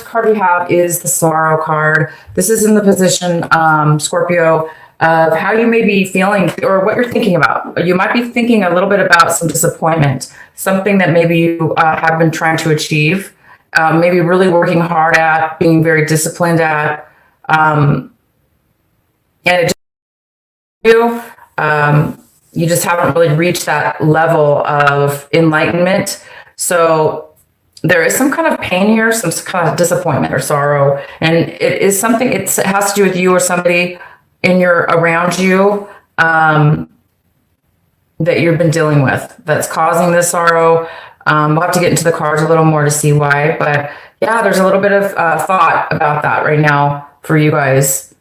card we have is the Sorrow card. This is in the position, Scorpio, of how you may be feeling or what you're thinking about. You might be thinking a little bit about some disappointment, something that maybe you have been trying to achieve, maybe really working hard at, being very disciplined at, and it just you just haven't really reached that level of enlightenment. So there is some kind of pain here, some kind of disappointment or sorrow, and it is something. It has to do with you or somebody around you that you've been dealing with that's causing this sorrow. We'll have to get into the cards a little more to see why, but yeah, there's a little bit of thought about that right now for you guys.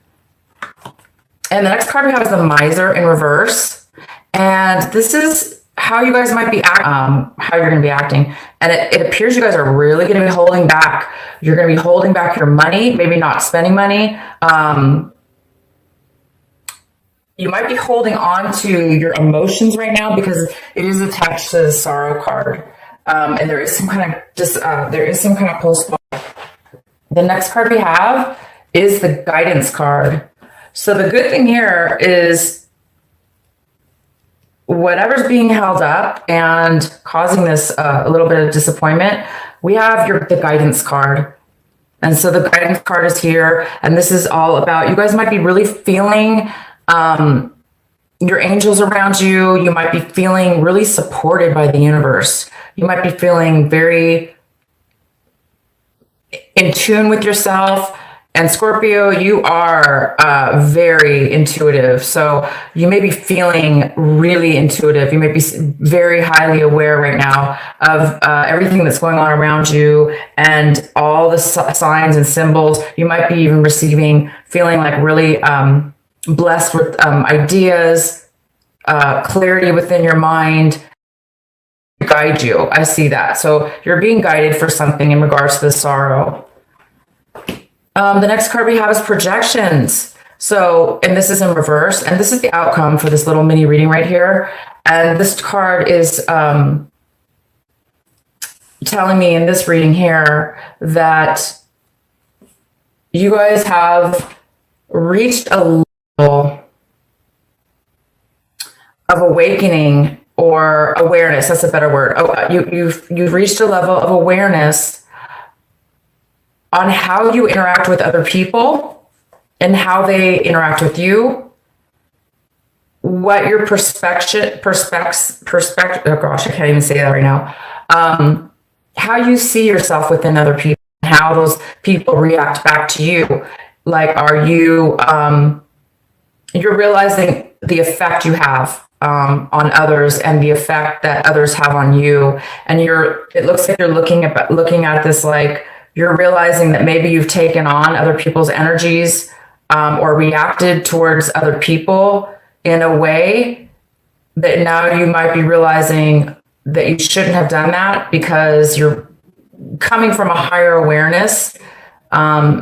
And the next card we have is the Miser in reverse, and this is how you guys might be how you're going to be acting. And it appears you guys are really going to be holding back. You're going to be holding back your money, maybe not spending money. You might be holding on to your emotions right now because it is attached to the Sorrow card. And there is some kind of postponement. The next card we have is the Guidance card. So the good thing here is whatever's being held up and causing this a little bit of disappointment, we have the Guidance card. And so the Guidance card is here, and this is all about, you guys might be really feeling your angels around you. You might be feeling really supported by the universe. You might be feeling very in tune with yourself. And Scorpio, you are very intuitive. So you may be feeling really intuitive. You may be very highly aware right now of everything that's going on around you and all the signs and symbols. You might be even feeling like really blessed with ideas, clarity within your mind. Guide you. I see that. So you're being guided for something in regards to the sorrow. The next card we have is projections. So, and this is in reverse, and this is the outcome for this little mini reading right here. And this card is telling me in this reading here that you guys have reached a level of awakening or awareness. That's a better word. You've reached a level of awareness on how you interact with other people and how they interact with you, what your perspective, oh gosh, I can't even say that right now. How you see yourself within other people, how those people react back to you. Like, are you, you're realizing the effect you have on others and the effect that others have on you. And it looks like you're looking at this, like, you're realizing that maybe you've taken on other people's energies or reacted towards other people in a way that now you might be realizing that you shouldn't have done that because you're coming from a higher awareness,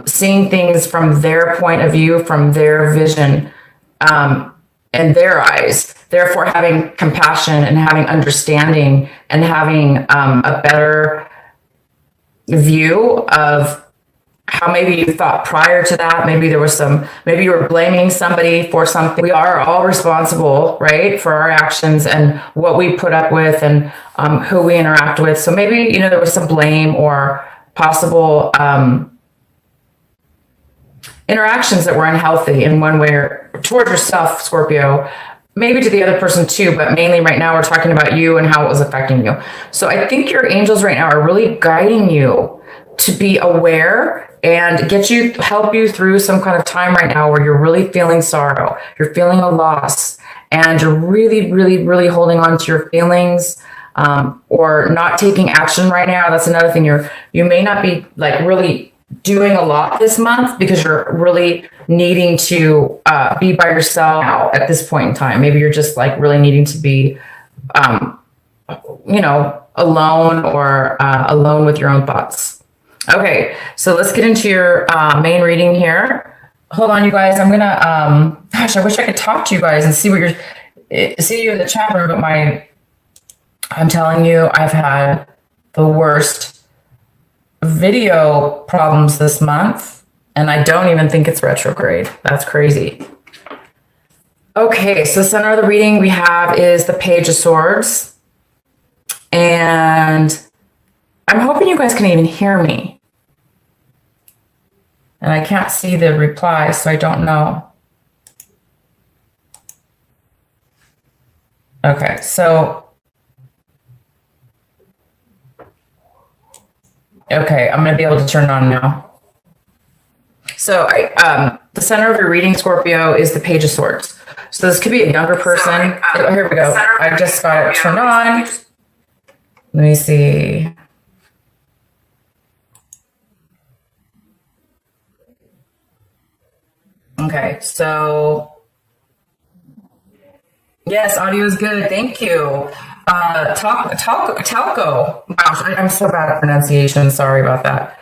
seeing things from their point of view, from their vision, and their eyes, therefore having compassion and having understanding and having a better view of how maybe you thought prior to that. Maybe there was maybe you were blaming somebody for something. We are all responsible, right, for our actions and what we put up with and who we interact with. So maybe, there was some blame or possible interactions that were unhealthy in one way or towards yourself, Scorpio, maybe to the other person too, but mainly right now we're talking about you and how it was affecting you. So I think your angels right now are really guiding you to be aware and help you through some kind of time right now where you're really feeling sorrow, you're feeling a loss, and you're really, really, really holding on to your feelings, or not taking action right now. That's another thing. You may not be like really doing a lot this month because you're really needing to be by yourself now at this point in time. Maybe you're just like really needing to be, alone or alone with your own thoughts. Okay, so let's get into your main reading here. Hold on, you guys. I'm gonna, gosh, I wish I could talk to you guys and see you in the chat room, but I'm telling you, I've had the worst video problems this month, and I don't even think it's retrograde. That's crazy. Okay, so the center of the reading we have is the Page of Swords. And I'm hoping you guys can even hear me. And I can't see the reply, so I don't know. Okay, so okay, I'm going to be able to turn it on now. So the center of your reading, Scorpio, is the Page of Swords. So this could be a younger person. Oh, here we go. I just got it turned on. Let me see. Okay, so yes, audio is good. Thank you. Talco. Gosh, I'm so bad at pronunciation. Sorry about that.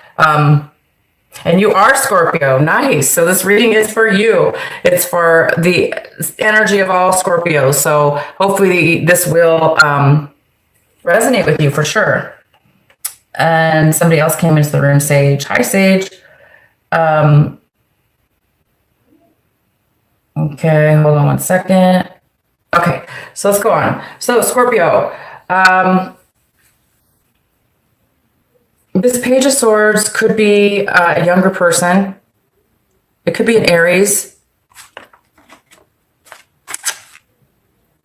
And you are Scorpio. Nice. So this reading is for you. It's for the energy of all Scorpios. So hopefully this will resonate with you for sure. And somebody else came into the room, Sage. Hi, Sage. Okay, hold on one second. Okay, so let's go on. So Scorpio, this Page of Swords could be a younger person. It could be an Aries,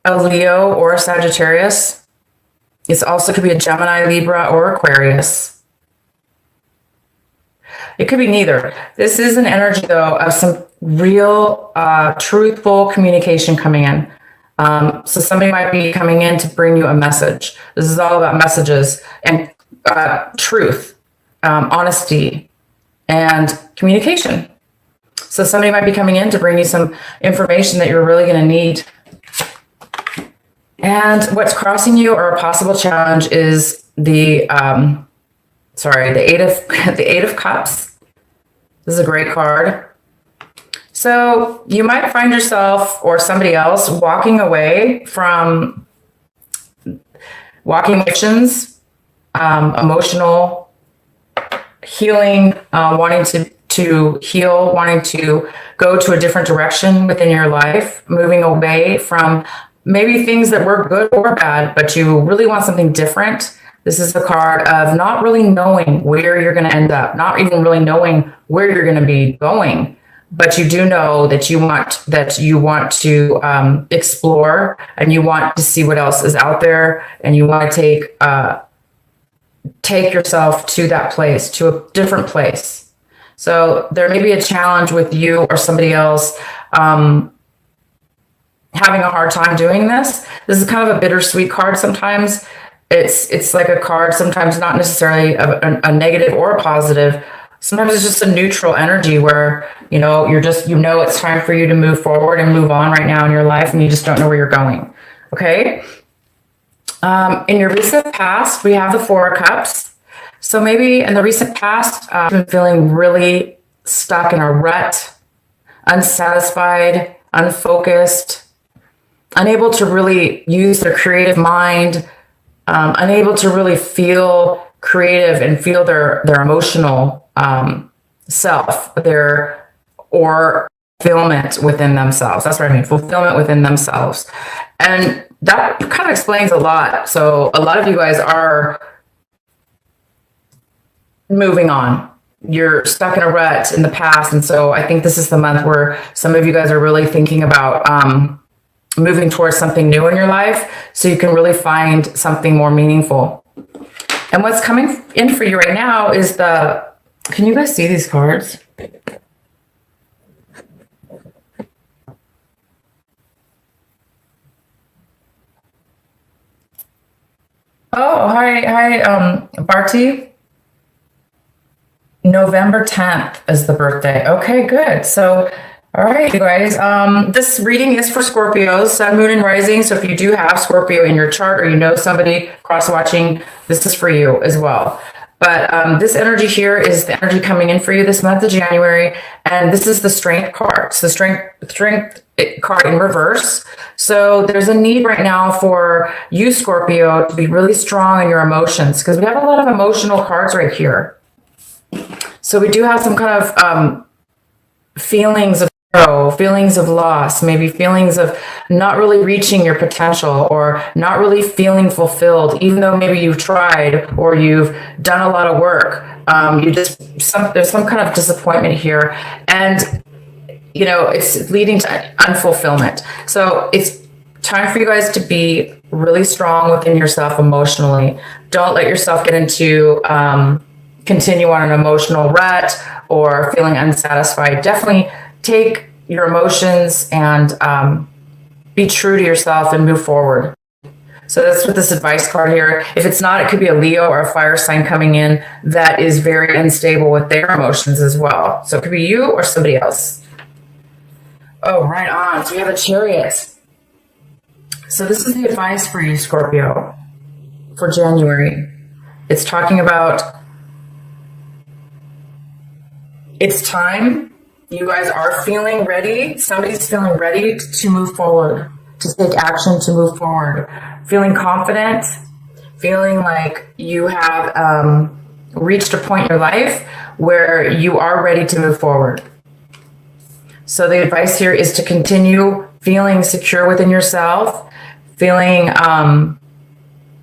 a Leo, or a Sagittarius. It also could be a Gemini, Libra, or Aquarius. It could be neither. This is an energy, though, of some real truthful communication coming in. So somebody might be coming in to bring you a message. This is all about messages and truth, honesty, and communication. So somebody might be coming in to bring you some information that you're really going to need. And what's crossing you or a possible challenge is the Eight of Cups. This is a great card. So you might find yourself or somebody else walking away from emotions, emotional healing, wanting to heal, wanting to go to a different direction within your life, moving away from maybe things that were good or bad, but you really want something different. This is the card of not really knowing where you're going to end up, not even really knowing where you're going to be going. But you do know that you want to explore, and you want to see what else is out there, and you want to take yourself to that place, to a different place. So there may be a challenge with you or somebody else having a hard time doing this. This is kind of a bittersweet card sometimes. It's like a card, sometimes not necessarily a negative or a positive. Sometimes it's just a neutral energy where, it's time for you to move forward and move on right now in your life, and you just don't know where you're going. Okay. In your recent past, we have the Four of Cups. So maybe in the recent past, you've been feeling really stuck in a rut, unsatisfied, unfocused, unable to really use their creative mind, unable to really feel creative and feel their emotional self, or fulfillment within themselves. That's what I mean, fulfillment within themselves. And that kind of explains a lot. So a lot of you guys are moving on. You're stuck in a rut in the past. And so I think this is the month where some of you guys are really thinking about moving towards something new in your life, so you can really find something more meaningful. And what's coming in for you right now is can you guys see these cards? Oh, hi, Barty. November 10th is the birthday. Okay, good. So, all right, you guys. This reading is for Scorpios, Sun, Moon, and Rising. So if you do have Scorpio in your chart, or you know somebody cross-watching, this is for you as well. But this energy here is the energy coming in for you this month of January. And this is the Strength card. So the strength card in reverse. So there's a need right now for you, Scorpio, to be really strong in your emotions, because we have a lot of emotional cards right here. So we do have some kind of feelings of sorrow, feelings of loss, maybe feelings of not really reaching your potential or not really feeling fulfilled, even though maybe you've tried or you've done a lot of work. There's some kind of disappointment here, and it's leading to unfulfillment. So it's time for you guys to be really strong within yourself emotionally. Don't let yourself get into continue on an emotional rut or feeling unsatisfied. Definitely take your emotions and be true to yourself and move forward. So that's what this advice card here. If it's not, it could be a Leo or a fire sign coming in that is very unstable with their emotions as well. So it could be you or somebody else. Oh, right on. So we have a Chariot. So this is the advice for you, Scorpio, for January. It's talking about it's time. You guys are feeling ready. Somebody's feeling ready to move forward, to take action, to move forward. Feeling confident, feeling like you have reached a point in your life where you are ready to move forward. So the advice here is to continue feeling secure within yourself, feeling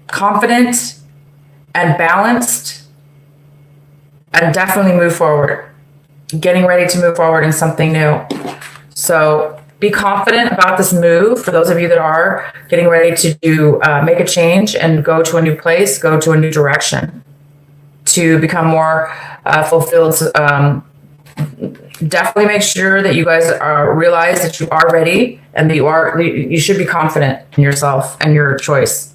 confident and balanced, and definitely move forward. Getting ready to move forward in something new. So be confident about this move. For those of you that are getting ready to make a change and go to a new place, go to a new direction to become more fulfilled. Definitely make sure that you guys realize that you are ready and that you should be confident in yourself and your choice.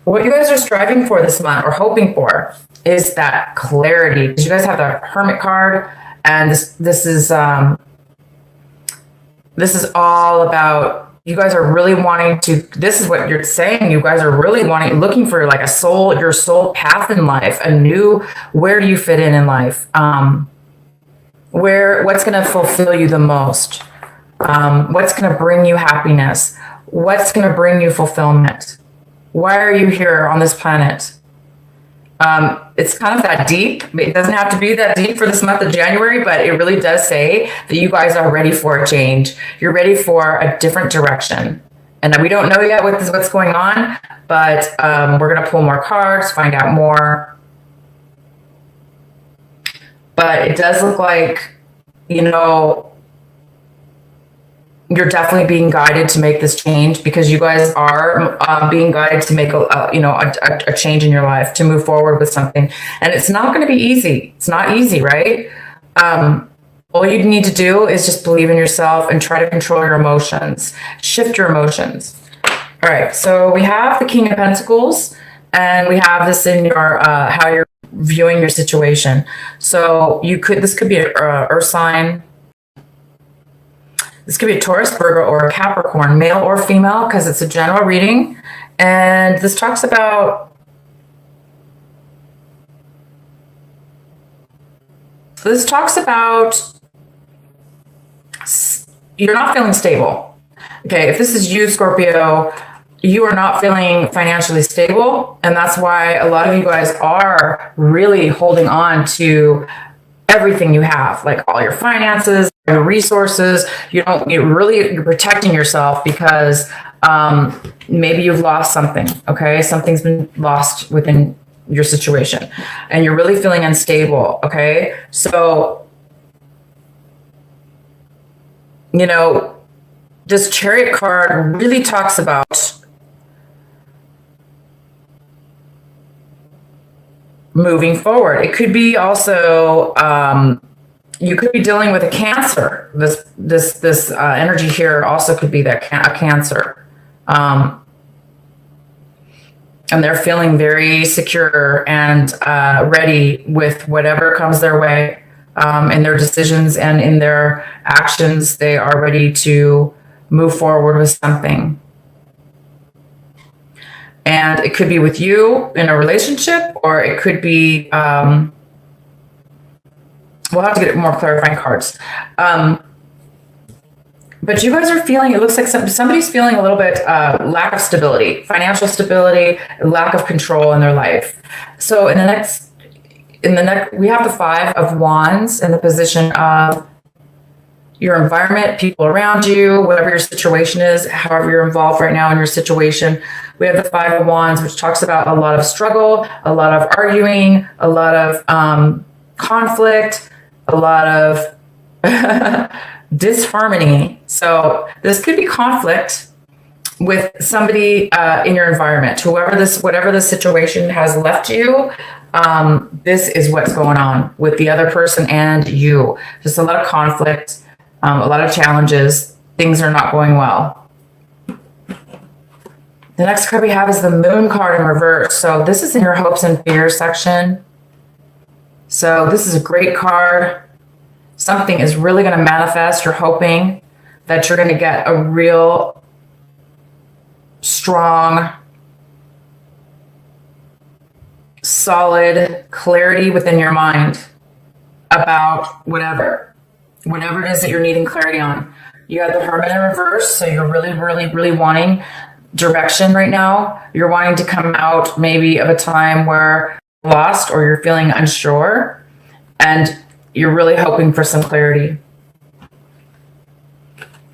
What you guys are striving for this month or hoping for is that clarity, because you guys have the Hermit card, and this is all about you guys are really wanting to. This is what you're saying. You guys are really looking for like your soul path in life, where do you fit in life? What's going to fulfill you the most? What's going to bring you happiness? What's going to bring you fulfillment? Why are you here on this planet? It's kind of that deep. It doesn't have to be that deep for this month of January, but it really does say that you guys are ready for a change. You're ready for a different direction. And we don't know yet what's going on, but we're going to pull more cards, find out more. But it does look like, you're definitely being guided to make this change, because you guys are being guided to make a change in your life, to move forward with something. And it's not going to be easy. It's not easy, right? All you need to do is just believe in yourself and try to control your emotions, shift your emotions. All right. So we have the King of Pentacles, and we have this in your how you're viewing your situation. So this could be an earth sign. This could be a Taurus, Virgo, or a Capricorn, male or female, because it's a general reading. And this talks about you're not feeling stable. Okay, if this is you, Scorpio, you are not feeling financially stable. And that's why a lot of you guys are really holding on to everything you have, like all your finances, your resources. You're protecting yourself because maybe you've lost something. Okay, something's been lost within your situation, and you're really feeling unstable. Okay, so this Chariot card really talks about moving forward. It could be also you could be dealing with a Cancer. This energy here also could be a Cancer, and they're feeling very secure and ready with whatever comes their way, in their decisions and in their actions. They are ready to move forward with something. And it could be with you in a relationship, or it could be, we'll have to get more clarifying cards. But you guys are feeling, it looks like somebody's feeling a little bit lack of stability, financial stability, lack of control in their life. So in the next, we have the 5 of Wands in the position of your environment, people around you, whatever your situation is, however you're involved right now in your situation. We have the 5 of Wands, which talks about a lot of struggle, a lot of arguing, a lot of conflict, a lot of disharmony. So this could be conflict with somebody in your environment, whatever the situation has left you. This is what's going on with the other person and you. Just a lot of conflict, a lot of challenges. Things are not going well. The next card we have is the Moon card in reverse. So this is in your hopes and fears section. So this is a great card. Something is really going to manifest. You're hoping that you're going to get a real strong, solid clarity within your mind about whatever it is that you're needing clarity on. You have the Hermit in reverse, so you're really, really, really wanting direction right now. You're wanting to come out maybe of a time where you're lost or you're feeling unsure, and you're really hoping for some clarity.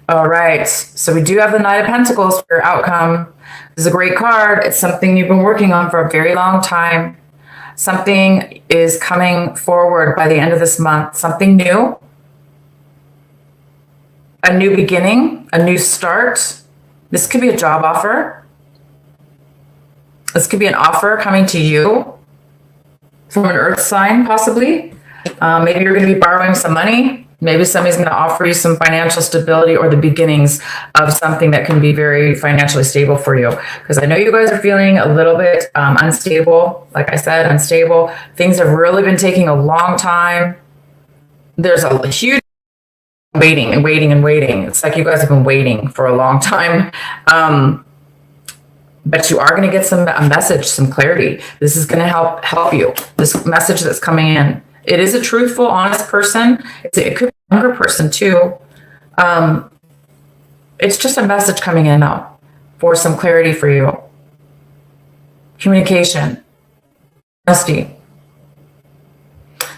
All right, so we do have the Knight of Pentacles for your outcome. This is a great card. It's something you've been working on for a very long time. Something is coming forward by the end of this month. Something new. A new beginning, a new start. This could be a job offer. This could be an offer coming to you from an earth sign, possibly. Maybe you're going to be borrowing some money. Maybe somebody's going to offer you some financial stability or the beginnings of something that can be very financially stable for you. Because I know you guys are feeling a little bit unstable. Like I said, unstable. Things have really been taking a long time. There's a huge waiting and waiting and waiting. It's like you guys have been waiting for a long time. But you are going to get a message, some clarity. This is going to help you. This message that's coming in. It is a truthful, honest person. It could be a younger person too. It's just a message coming in though for some clarity for you. Communication, honesty.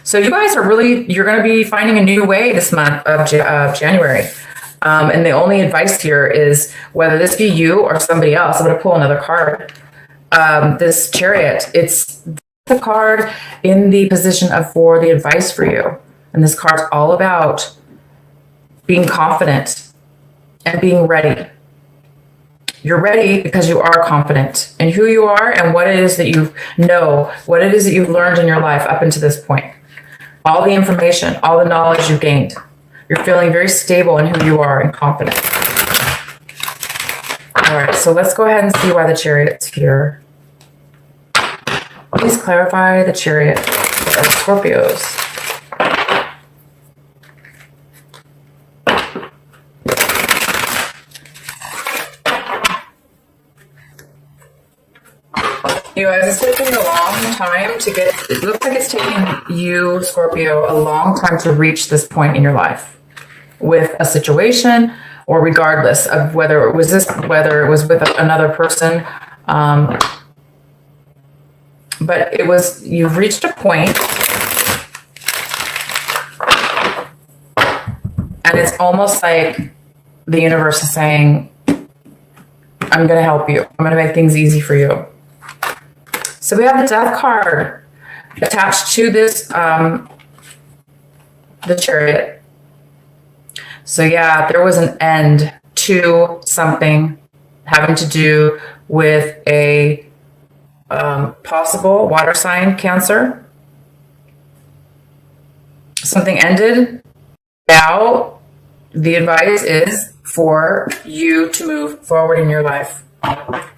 So you guys are you're going to be finding a new way this month of January. And the only advice here is whether this be you or somebody else. I'm going to pull another card. This Chariot, it's the card in the position for the advice for you. And this card's all about being confident and being ready. You're ready because you are confident in who you are and what it is that you know, what it is that you've learned in your life up until this point. All the information, all the knowledge you've gained. You're feeling very stable in who you are and confident. All right, so let's go ahead and see why the Chariot's here. Please clarify the Chariot for our Scorpios. You guys, it's taking a long time to get, it looks like it's taking you, Scorpio, a long time to reach this point in your life with a situation, or regardless of whether it was with another person. But you've reached a point, and it's almost like the universe is saying, I'm going to help you. I'm going to make things easy for you. So we have the Death card attached to this, the Chariot. So yeah, there was an end to something having to do with a possible water sign Cancer. Something ended. Now the advice is for you to move forward in your life.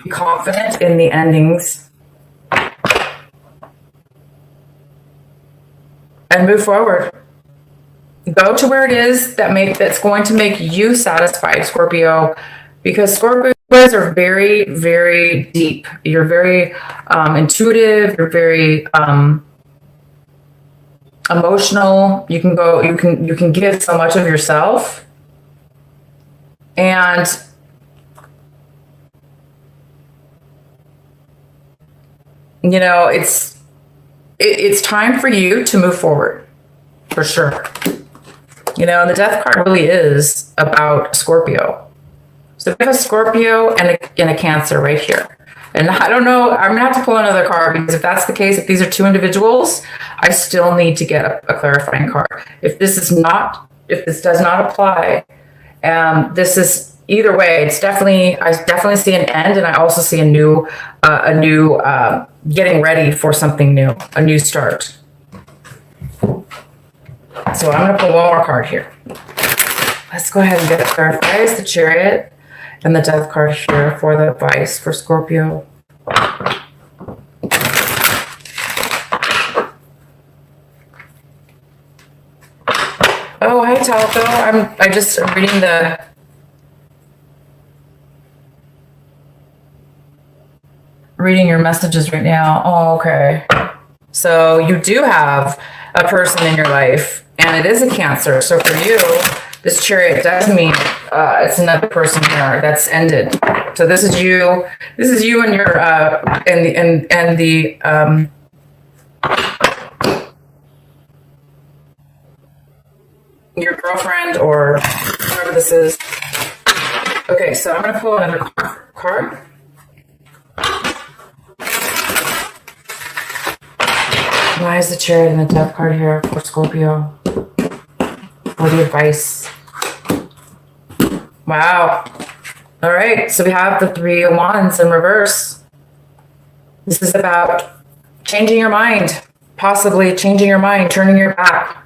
Be confident in the endings and move forward. Go to where it is that's going to make you satisfied, Scorpio, because Scorpio guys are very, very deep. You're very intuitive. You're very emotional. You can give so much of yourself, and you know, it's it's time for you to move forward, for sure. You know, and the death card really is about Scorpio. So we have a Scorpio and a Cancer right here. And I don't know, I'm gonna have to pull another card, because if that's the case, if these are two individuals, I still need to get a clarifying card. If this does not apply, this is, either way, I definitely see an end, and I also see a new getting ready for something new, a new start. So I'm gonna pull one more card here. Let's go ahead and get it clarified. It's the Chariot and the Death card here for the advice for Scorpio. Oh, hi, Talco. I'm just reading your messages right now. Oh, okay. So you do have a person in your life, and it is a Cancer. So for you, this Chariot does mean it's another person here that's ended. So this is you. This is you and your your girlfriend, or whoever this is. Okay, so I'm gonna pull another card. Why is the Chariot and the Death card here for Scorpio? For the advice. Wow. All right, so we have the Three of Wands in reverse. This is about changing your mind, possibly changing your mind, turning your back.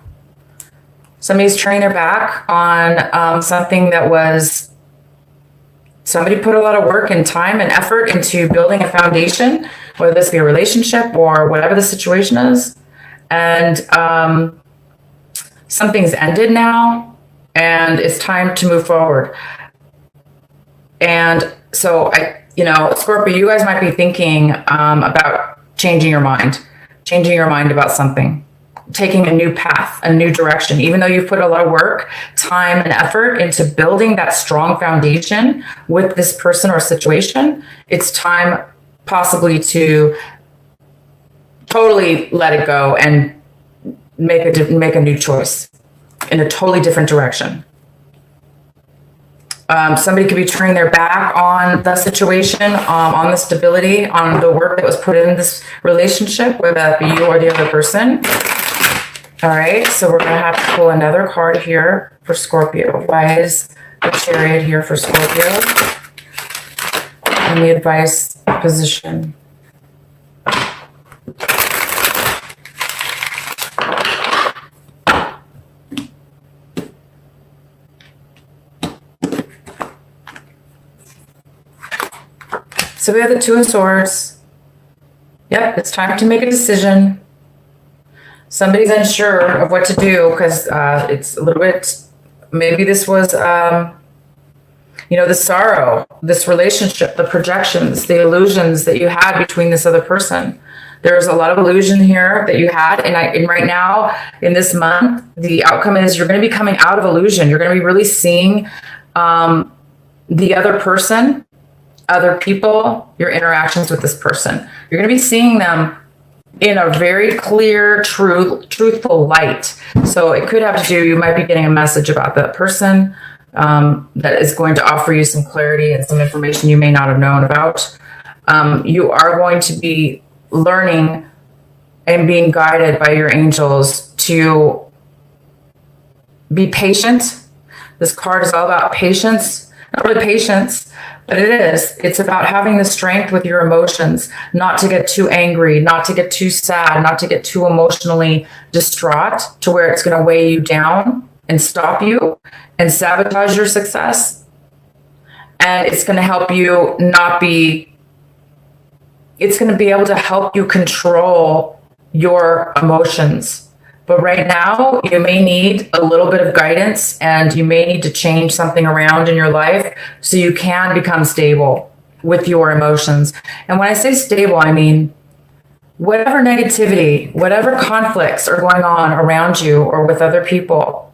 Somebody's turning their back on something that was, somebody put a lot of work and time and effort into building a foundation, whether this be a relationship or whatever the situation is. And something's ended now, and it's time to move forward. And so Scorpio, you guys might be thinking about changing your mind about something, taking a new path, a new direction. Even though you've put a lot of work, time, and effort into building that strong foundation with this person or situation, it's time possibly to totally let it go and make a new choice in a totally different direction. Somebody could be turning their back on the situation, on the stability, on the work that was put in this relationship, whether that be you or the other person. All right, so we're going to have to pull another card here for Scorpio. Why is the Chariot here for Scorpio? And the advice position. So we have the Two of Swords. Yep, it's time to make a decision. Somebody's unsure of what to do because it's a little bit, maybe this was, the sorrow, this relationship, the projections, the illusions that you had between this other person. There's a lot of illusion here that you had. And right now, in this month, the outcome is you're going to be coming out of illusion. You're going to be really seeing the other person, other people, your interactions with this person. You're going to be seeing them in a very clear, truthful light. So it could have to do, you might be getting a message about that person that is going to offer you some clarity and some information you may not have known about. You are going to be learning and being guided by your angels to be patient. This card is all about patience. Not really patience, but it is. It's about having the strength with your emotions, not to get too angry, not to get too sad, not to get too emotionally distraught to where it's going to weigh you down and stop you and sabotage your success. And it's going to help you it's going to be able to help you control your emotions. But right now, you may need a little bit of guidance, and you may need to change something around in your life so you can become stable with your emotions. And when I say stable, I mean whatever negativity, whatever conflicts are going on around you or with other people,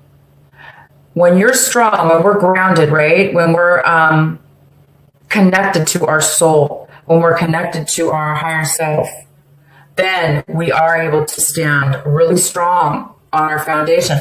when you're strong, when we're grounded, right? When we're connected to our soul, when we're connected to our higher self, then we are able to stand really strong on our foundation.